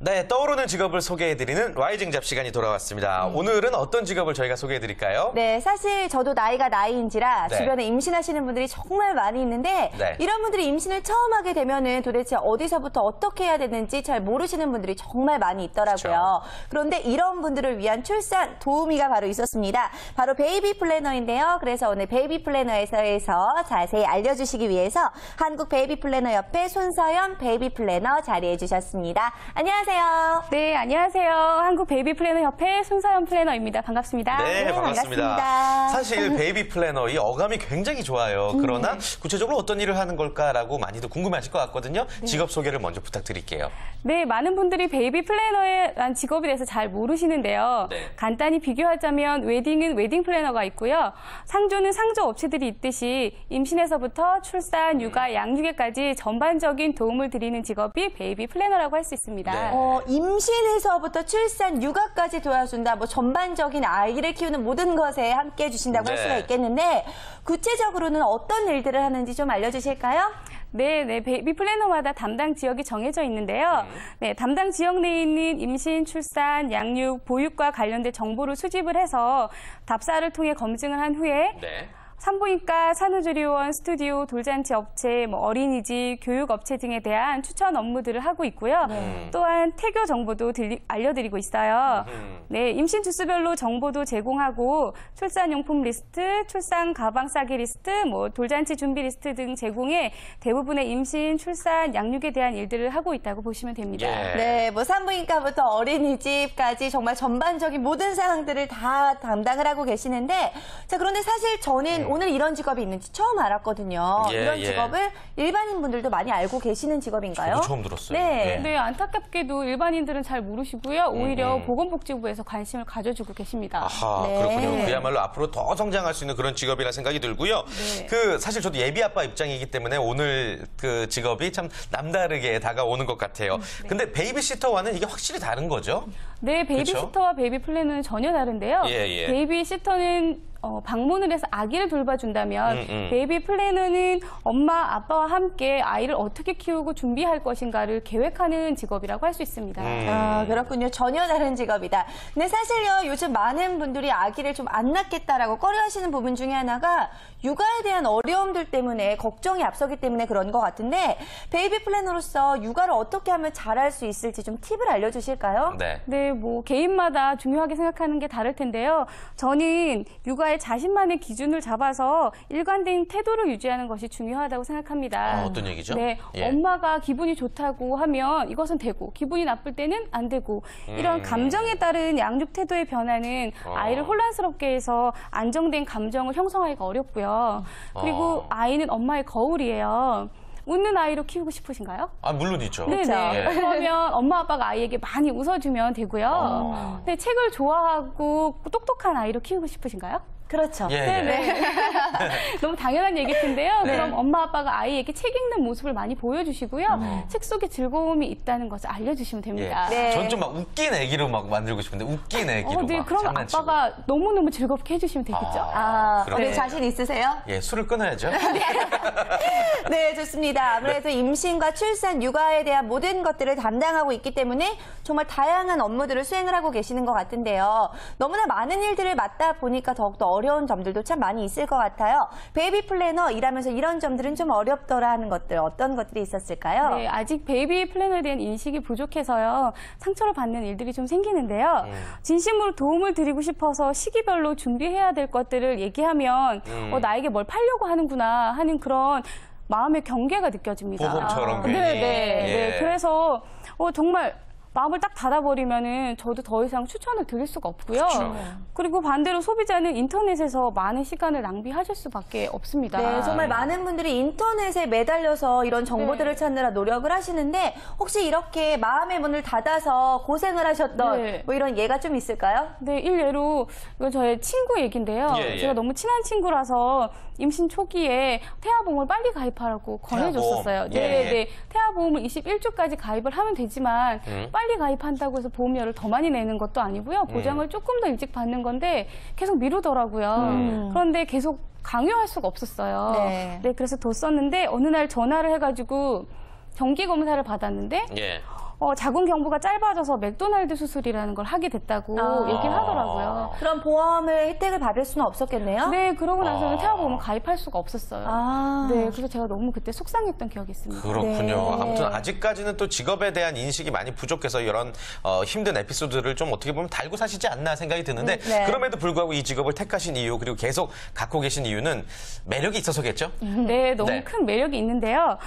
네, 떠오르는 직업을 소개해드리는 라이징 잡 시간이 돌아왔습니다. 오늘은 어떤 직업을 저희가 소개해드릴까요? 네, 사실 저도 나이가 나이인지라 네. 주변에 임신하시는 분들이 정말 많이 있는데 네. 이런 분들이 임신을 처음 하게 되면은 도대체 어디서부터 어떻게 해야 되는지 잘 모르시는 분들이 정말 많이 있더라고요. 그런데 이런 분들을 위한 출산 도우미가 바로 있었습니다. 바로 베이비 플래너인데요. 그래서 오늘 베이비 플래너에서 자세히 알려주시기 위해서 한국 베이비 플래너 협회 손서연 베이비 플래너 자리해 주셨습니다. 안녕하세요. 네, 안녕하세요. 한국 베이비 플래너 협회 손서연 플래너입니다. 반갑습니다. 네, 반갑습니다. 반갑습니다. 사실 베이비 플래너 이 어감이 굉장히 좋아요. 그러나 구체적으로 어떤 일을 하는 걸까라고 많이들 궁금해하실 것 같거든요. 직업 소개를 먼저 부탁드릴게요. 네, 많은 분들이 베이비 플래너란 직업에 대해서 잘 모르시는데요. 네. 간단히 비교하자면 웨딩은 웨딩 플래너가 있고요. 상조는 상조 업체들이 있듯이 임신에서부터 출산, 육아, 양육에까지 전반적인 도움을 드리는 직업이 베이비 플래너라고 할 수 있습니다. 네. 임신에서부터 출산, 육아까지 도와준다. 뭐 전반적인 아이를 키우는 모든 것에 함께 해주신다고 할 네. 수가 있겠는데 구체적으로는 어떤 일들을 하는지 좀 알려주실까요? 네, 베이비 플래너마다 담당 지역이 정해져 있는데요. 네, 담당 지역 내에 있는 임신, 출산, 양육, 보육과 관련된 정보를 수집을 해서 답사를 통해 검증을 한 후에 네. 산부인과, 산후조리원, 스튜디오, 돌잔치 업체, 어린이집, 교육업체 등에 대한 추천 업무들을 하고 있고요. 또한 태교 정보도 알려드리고 있어요. 네, 임신 주수별로 정보도 제공하고 출산용품 리스트, 출산 가방 싸기 리스트, 돌잔치 준비 리스트 등 제공해 대부분의 임신, 출산, 양육에 대한 일들을 하고 있다고 보시면 됩니다. 예. 네, 산부인과부터 어린이집까지 정말 전반적인 모든 사항들을 다 담당을 하고 계시는데 자, 그런데 사실 저는 오늘 이런 직업이 있는지 처음 알았거든요. 예, 이런 예. 직업을 일반인 분들도 많이 알고 계시는 직업인가요? 저도 처음 들었어요. 네. 예. 네, 안타깝게도 일반인들은 잘 모르시고요. 오히려 보건복지부에서 관심을 가져주고 계십니다. 아하, 네. 그렇군요. 그야말로 앞으로 더 성장할 수 있는 그런 직업이라 생각이 들고요. 네. 사실 저도 예비 아빠 입장이기 때문에 오늘 그 직업이 참 남다르게 다가오는 것 같아요. 근데 베이비시터와는 이게 확실히 다른 거죠? 네, 베이비시터와 베이비 플래너는 전혀 다른데요. 예. 베이비시터는 방문을 해서 아기를 돌봐준다면 베이비 플래너는 엄마, 아빠와 함께 아이를 어떻게 키우고 준비할 것인가를 계획하는 직업이라고 할 수 있습니다. 아, 그렇군요. 전혀 다른 직업이다. 근데 사실요, 요즘 많은 분들이 아기를 좀 안 낳겠다라고 꺼려하시는 부분 중에 하나가 육아에 대한 어려움들 때문에 걱정이 앞서기 때문에 그런 것 같은데 베이비 플래너로서 육아를 어떻게 하면 잘할 수 있을지 좀 팁을 알려주실까요? 네. 네, 개인마다 중요하게 생각하는 게 다를 텐데요. 저는 육아에 자신만의 기준을 잡아서 일관된 태도를 유지하는 것이 중요하다고 생각합니다. 어떤 얘기죠? 네, 예. 엄마가 기분이 좋다고 하면 이것은 되고 기분이 나쁠 때는 안 되고 이런 감정에 따른 양육 태도의 변화는 아이를 혼란스럽게 해서 안정된 감정을 형성하기가 어렵고요. 그리고 아이는 엄마의 거울이에요. 웃는 아이로 키우고 싶으신가요? 아, 물론이죠. 네네. 예. 그러면 엄마 아빠가 아이에게 많이 웃어주면 되고요. 네, 책을 좋아하고 똑똑한 아이로 키우고 싶으신가요? 그렇죠. 예. 네네. 너무 당연한 얘기일 텐데요. 네. 그럼 엄마 아빠가 아이에게 책 읽는 모습을 많이 보여주시고요. 책 속에 즐거움이 있다는 것을 알려주시면 됩니다. 네. 전 좀 막 웃긴 애기로 막 만들고 싶은데 웃긴 애기로 네, 막 그럼 장난치고. 아빠가 너무너무 즐겁게 해주시면 되겠죠. 그렇네. 우리 자신 있으세요? 예, 술을 끊어야죠. 네, 좋습니다. 아무래도 임신과 출산, 육아에 대한 모든 것들을 담당하고 있기 때문에 정말 다양한 업무들을 수행을 하고 계시는 것 같은데요. 너무나 많은 일들을 맡다 보니까 더욱더 어려운 점들도 참 많이 있을 것 같아요. 베이비 플래너 일하면서 이런 점들은 좀 어렵더라 하는 것들, 어떤 것들이 있었을까요? 네, 아직 베이비 플래너에 대한 인식이 부족해서요. 상처를 받는 일들이 좀 생기는데요. 진심으로 도움을 드리고 싶어서 시기별로 준비해야 될 것들을 얘기하면 나에게 뭘 팔려고 하는구나 하는 그런 마음의 경계가 느껴집니다. 보험처럼 괜히. 네. 예. 그래서 정말 마음을 딱 닫아버리면은 저도 더 이상 추천을 드릴 수가 없고요. 그렇죠. 그리고 반대로 소비자는 인터넷에서 많은 시간을 낭비하실 수밖에 없습니다. 네, 정말 많은 분들이 인터넷에 매달려서 이런 정보들을 찾느라 노력을 하시는데 혹시 이렇게 마음의 문을 닫아서 고생을 하셨던 네. 뭐 이런 예가 좀 있을까요? 네, 일례로 이건 저의 친구 얘기인데요. 예. 제가 너무 친한 친구라서 임신 초기에 태아보험을 빨리 가입하라고 권해줬었어요. 태아보험. 예. 태아보험을 21주까지 가입을 하면 되지만 빨리 가입한다고 해서 보험료를 더 많이 내는 것도 아니고요. 보장을 조금 더 일찍 받는 건데 계속 미루더라고요. 그런데 계속 강요할 수가 없었어요. 네. 그래서 뒀었는데 어느 날 전화를 해가지고 정기 검사를 받았는데 예. 자궁 경부가 짧아져서 맥도날드 수술이라는 걸 하게 됐다고 얘기를 하더라고요. 그럼 보험을 혜택을 받을 수는 없었겠네요? 네, 그러고 나서는 태아보험을 가입할 수가 없었어요. 아. 네, 그래서 제가 너무 그때 속상했던 기억이 있습니다. 그렇군요. 네. 아무튼 아직까지는 또 직업에 대한 인식이 많이 부족해서 이런 힘든 에피소드를 좀 어떻게 보면 달고 사시지 않나 생각이 드는데 네. 그럼에도 불구하고 이 직업을 택하신 이유 그리고 계속 갖고 계신 이유는 매력이 있어서겠죠? 네, 너무 네. 큰 매력이 있는데요.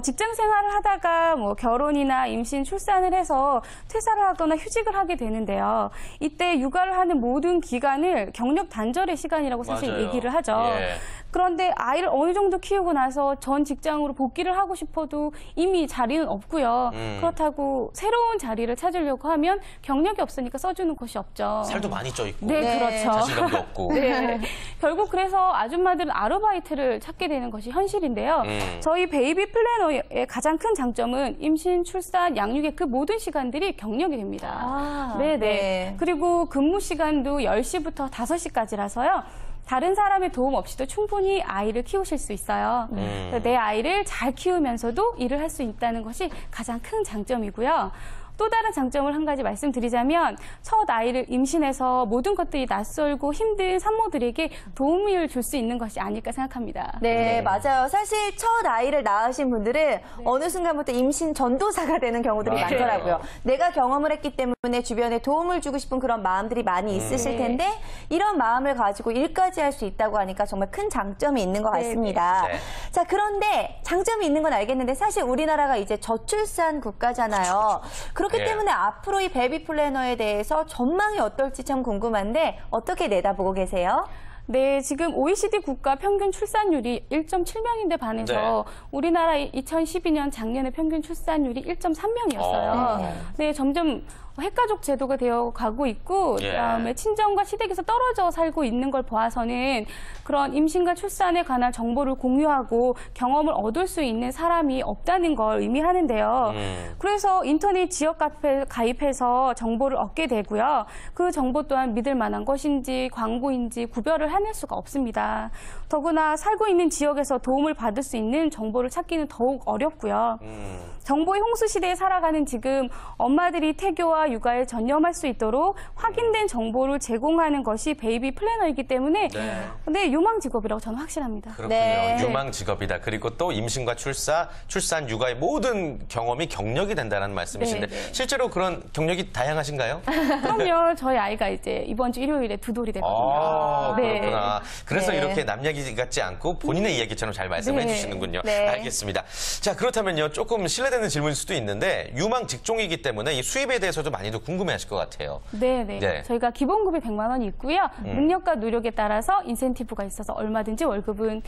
직장 생활을 하다가 뭐 결혼이나 임신, 출산을 해서 퇴사를 하거나 휴직을 하게 되는데요. 이때 육아를 하는 모든 기간을 경력 단절의 시간이라고 사실 맞아요. 얘기를 하죠. 예. 그런데 아이를 어느 정도 키우고 나서 전 직장으로 복귀를 하고 싶어도 이미 자리는 없고요. 그렇다고 새로운 자리를 찾으려고 하면 경력이 없으니까 써주는 곳이 없죠. 살도 많이 쪄 있고 네, 네. 그렇죠. 자신감도 없고. 네. 결국 그래서 아줌마들은 아르바이트를 찾게 되는 것이 현실인데요. 저희 베이비 플래너의 가장 큰 장점은 임신, 출산, 양육의 그 모든 시간들이 경력이 됩니다. 아, 네네. 네. 그리고 근무 시간도 10시부터 5시까지라서요. 다른 사람의 도움 없이도 충분히 아이를 키우실 수 있어요. 그래서 내 아이를 잘 키우면서도 일을 할 수 있다는 것이 가장 큰 장점이고요. 또 다른 장점을 한 가지 말씀드리자면 첫 아이를 임신해서 모든 것들이 낯설고 힘든 산모들에게 도움을 줄 수 있는 것이 아닐까 생각합니다. 네, 맞아요. 사실 첫 아이를 낳으신 분들은 어느 순간부터 임신 전도사가 되는 경우들이 맞아요. 많더라고요. 내가 경험을 했기 때문에 주변에 도움을 주고 싶은 그런 마음들이 많이 있으실 텐데 이런 마음을 가지고 일까지 할 수 있다고 하니까 정말 큰 장점이 있는 것 같습니다. 네. 자, 그런데 장점이 있는 건 알겠는데 사실 우리나라가 이제 저출산 국가잖아요. 그렇기 예. 때문에 앞으로 이 베이비 플래너에 대해서 전망이 어떨지 참 궁금한데 어떻게 내다보고 계세요? 네, 지금 OECD 국가 평균 출산율이 1.7명인데 반해서 우리나라 2012년 작년에 평균 출산율이 1.3명이었어요. 네, 점점 핵가족 제도가 되어 가고 있고 예. 그다음에 친정과 시댁에서 떨어져 살고 있는 걸 보아서는 그런 임신과 출산에 관한 정보를 공유하고 경험을 얻을 수 있는 사람이 없다는 걸 의미하는데요. 그래서 인터넷 지역 카페 가입해서 정보를 얻게 되고요. 그 정보 또한 믿을 만한 것인지 광고인지 구별을 해낼 수가 없습니다. 더구나 살고 있는 지역에서 도움을 받을 수 있는 정보를 찾기는 더욱 어렵고요. 정보의 홍수 시대에 살아가는 지금 엄마들이 태교와 육아에 전념할 수 있도록 확인된 정보를 제공하는 것이 베이비 플래너이기 때문에 네, 유망 직업이라고 저는 확신합니다. 그렇군요. 네. 유망 직업이다. 그리고 또 임신과 출산, 육아의 모든 경험이 경력이 된다는 말씀이신데 네, 네. 실제로 그런 경력이 다양하신가요? 그럼요. 저희 아이가 이제 이번 주 일요일에 두 돌이 되거든요. 네. 그렇구나. 그래서 네. 이렇게 남 얘기 같지 않고 본인의 이야기처럼 잘 말씀해 네. 주시는군요. 네. 알겠습니다. 자, 그렇다면요. 조금 실례되는 질문일 수도 있는데 유망 직종이기 때문에 이 수입에 대해서도 많이들 궁금해하실 것 같아요. 네네. 네. 저희가 기본급이 100만 원이 있고요. 능력과 노력에 따라서 인센티브가 있어서 얼마든지 월급은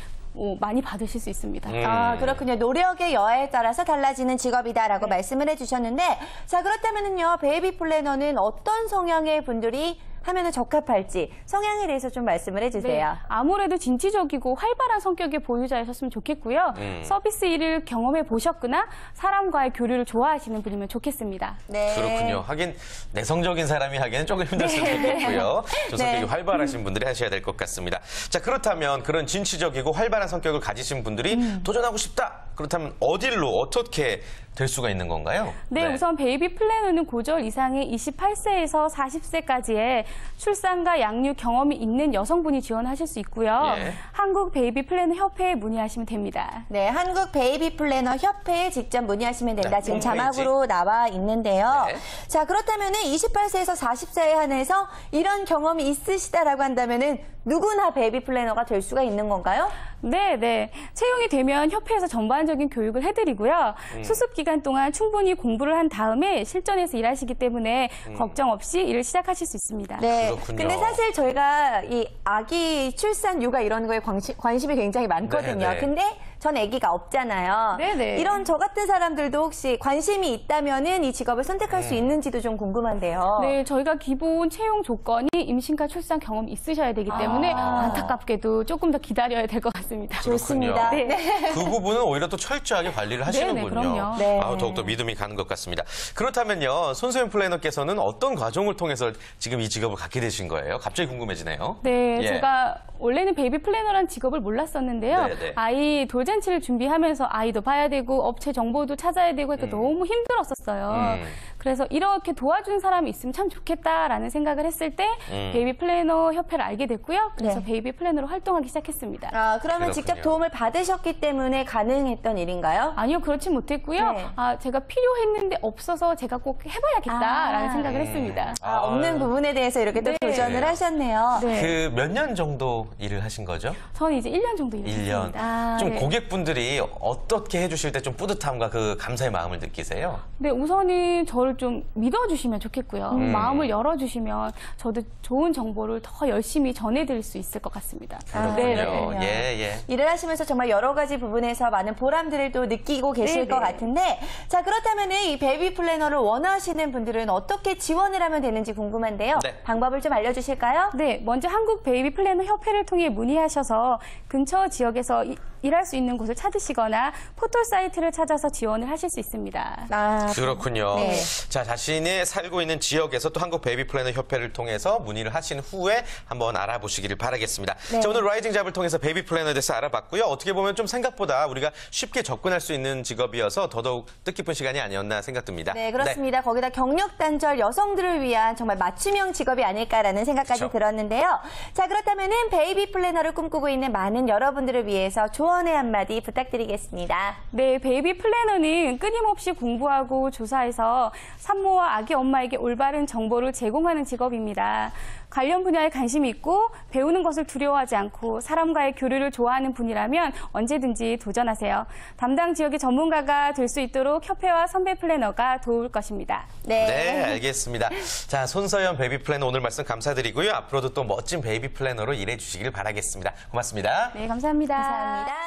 많이 받으실 수 있습니다. 아, 그렇군요. 노력의 여하에 따라서 달라지는 직업이다라고 말씀을 해주셨는데, 자, 그렇다면은요, 베이비 플래너는 어떤 성향의 분들이 하면은 적합할지 성향에 대해서 좀 말씀을 해주세요. 네, 아무래도 진취적이고 활발한 성격의 보유자이셨으면 좋겠고요. 서비스 일을 경험해 보셨거나 사람과의 교류를 좋아하시는 분이면 좋겠습니다. 네. 그렇군요. 하긴 내성적인 사람이 하기에는 조금 힘들 수도 있겠고요. 좀 성격이 네. 활발하신 분들이 하셔야 될 것 같습니다. 자, 그렇다면 그런 진취적이고 활발한 성격을 가지신 분들이 도전하고 싶다. 그렇다면 어디로 어떻게 될 수가 있는 건가요? 네, 우선 베이비 플래너는 고졸 이상의 28세에서 40세까지의 출산과 양육 경험이 있는 여성분이 지원하실 수 있고요. 예. 한국 베이비 플래너 협회에 문의하시면 됩니다. 네, 한국 베이비 플래너 협회에 직접 문의하시면 된다. 네, 지금 홈페이지. 자막으로 나와 있는데요. 네. 자, 그렇다면은 28세에서 40세에 한해서 이런 경험이 있으시다라고 한다면은 누구나 베이비 플래너가 될 수가 있는 건가요? 네. 채용이 되면 협회에서 전반적인 교육을 해드리고요. 수습 기간 동안 충분히 공부를 한 다음에 실전에서 일하시기 때문에 걱정 없이 일을 시작하실 수 있습니다. 네. 그렇군요. 근데 사실 저희가 이 아기 출산 육아 이런 거에 관심이 굉장히 많거든요. 네. 근데 전 아기가 없잖아요. 네네. 이런 저 같은 사람들도 혹시 관심이 있다면은 이 직업을 선택할 수 있는지도 좀 궁금한데요. 네, 저희가 기본 채용 조건이 임신과 출산 경험이 있으셔야 되기 때문에 안타깝게도 조금 더 기다려야 될 것 같습니다. 좋습니다. 그렇군요. 네. 그 부분은 오히려 또 철저하게 관리를 하시는군요. 그럼요. 네. 더욱더 믿음이 가는 것 같습니다. 그렇다면요, 손소연 플래너께서는 어떤 과정을 통해서 지금 이 직업을 갖게 되신 거예요? 갑자기 궁금해지네요. 네, 예. 제가 원래는 베이비 플래너라는 직업을 몰랐었는데요. 네. 아이 돌잔치를 준비하면서 아이도 봐야 되고 업체 정보도 찾아야 되고 그러니까 너무 힘들었었어요. 그래서 이렇게 도와주는 사람이 있으면 참 좋겠다라는 생각을 했을 때 베이비 플래너 협회를 알게 됐고요. 그래서 네. 베이비 플래너로 활동하기 시작했습니다. 아, 그러면 그렇군요. 직접 도움을 받으셨기 때문에 가능했던 일인가요? 아니요, 그렇진 못했고요. 네. 제가 필요했는데 없어서 제가 꼭 해봐야겠다라는 생각을 했습니다. 아, 없는 부분에 대해서 이렇게 또 네. 도전을 하셨네요. 네. 그 몇 년 정도 일을 하신 거죠? 저는 이제 1년 정도 1년. 일했습니다. 아, 좀 네. 고객분들이 어떻게 해주실 때 좀 뿌듯함과 그 감사의 마음을 느끼세요? 네, 우선은 저를 좀 믿어주시면 좋겠고요. 마음을 열어주시면 저도 좋은 정보를 더 열심히 전해드릴 수 있을 것 같습니다. 그렇군요. 그렇군요. 예. 일을 하시면서 정말 여러 가지 부분에서 많은 보람들을 또 느끼고 계실 네네. 것 같은데, 자, 그렇다면 이 베이비 플래너를 원하시는 분들은 어떻게 지원을 하면 되는지 궁금한데요. 네. 방법을 좀 알려주실까요? 네, 먼저 한국 베이비 플래너 협회를 통해 문의하셔서 근처 지역에서 일할 수 있는 곳을 찾으시거나 포털 사이트를 찾아서 지원을 하실 수 있습니다. 아, 그렇군요. 네. 자, 자신이 살고 있는 지역에서 또 한국 베이비 플래너 협회를 통해서 문의를 하신 후에 한번 알아보시기를 바라겠습니다. 네. 자, 오늘 라이징 잡을 통해서 베이비 플래너에 대해서 알아봤고요. 어떻게 보면 좀 생각보다 우리가 쉽게 접근할 수 있는 직업이어서 더더욱 뜻깊은 시간이 아니었나 생각됩니다. 네, 그렇습니다. 거기다 경력 단절 여성들을 위한 정말 맞춤형 직업이 아닐까라는 생각까지 그렇죠. 들었는데요. 자, 그렇다면은 베이비 플래너를 꿈꾸고 있는 많은 여러분들을 위해서 조언의 한마디 부탁드리겠습니다. 네, 베이비 플래너는 끊임없이 공부하고 조사해서 산모와 아기 엄마에게 올바른 정보를 제공하는 직업입니다. 관련 분야에 관심이 있고 배우는 것을 두려워하지 않고 사람과의 교류를 좋아하는 분이라면 언제든지 도전하세요. 담당 지역의 전문가가 될 수 있도록 협회와 선배 플래너가 도울 것입니다. 네, 알겠습니다. 자, 손서연 베이비 플래너 오늘 말씀 감사드리고요. 앞으로도 또 멋진 베이비 플래너로 일해 주시길 바라겠습니다. 고맙습니다. 네, 감사합니다. 감사합니다.